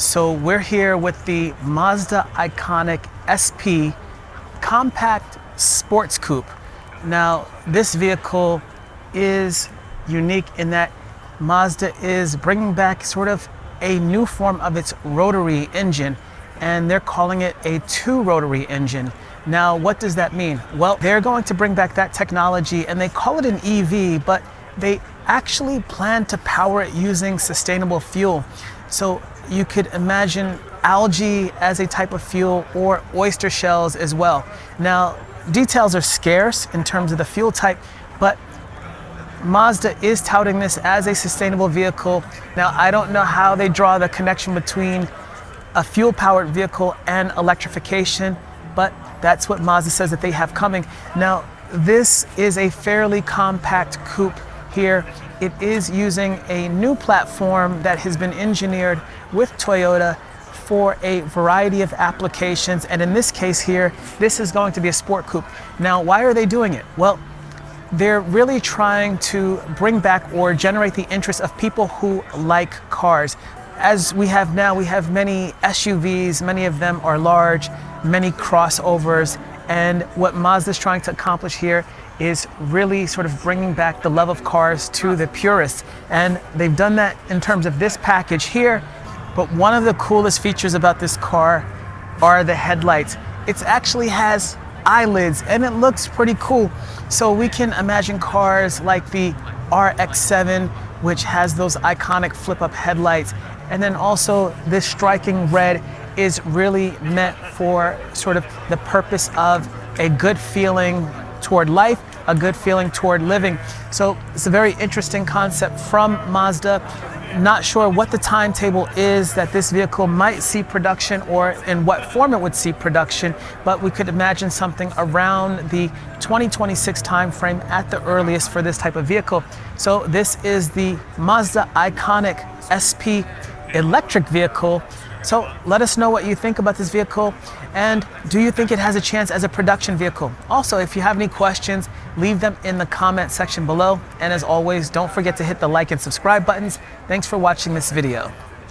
So we're here with the Mazda Iconic SP compact sports coupe. Now this vehicle is unique in that Mazda is bringing back sort of a new form of its rotary engine, and they're calling it a two-rotary engine. Now what does that mean? Well, they're going to bring back that technology, and they call it an EV, but they actually plan to power it using sustainable fuel. So you could imagine algae as a type of fuel, or oyster shells as well. Now, details are scarce in terms of the fuel type, but Mazda is touting this as a sustainable vehicle. Now, I don't know how they draw the connection between a fuel-powered vehicle and electrification, but that's what Mazda says that they have coming. Now, this is a fairly compact coupe here. It is using a new platform that has been engineered with Toyota for a variety of applications, and in this case here, this is going to be a sport coupe. Now, why are they doing it? Well, they're really trying to bring back or generate the interest of people who like cars. As we have now, we have many SUVs, many of them are large, many crossovers, and what Mazda's trying to accomplish here is really sort of bringing back the love of cars to the purists. And they've done that in terms of this package here, but one of the coolest features about this car are the headlights. It actually has eyelids, and it looks pretty cool. So we can imagine cars like the RX-7, which has those iconic flip-up headlights, and then also this striking red is really meant for sort of the purpose of a good feeling toward life, a good feeling toward living. So it's a very interesting concept from Mazda. Not sure what the timetable is that this vehicle might see production, or in what form it would see production, but we could imagine something around the 2026 timeframe at the earliest for this type of vehicle. So this is the Mazda Iconic SP electric vehicle. So let us know what you think about this vehicle, and do you think it has a chance as a production vehicle? Also, if you have any questions, leave them in the comment section below. And as always, don't forget to hit the like and subscribe buttons. Thanks for watching this video.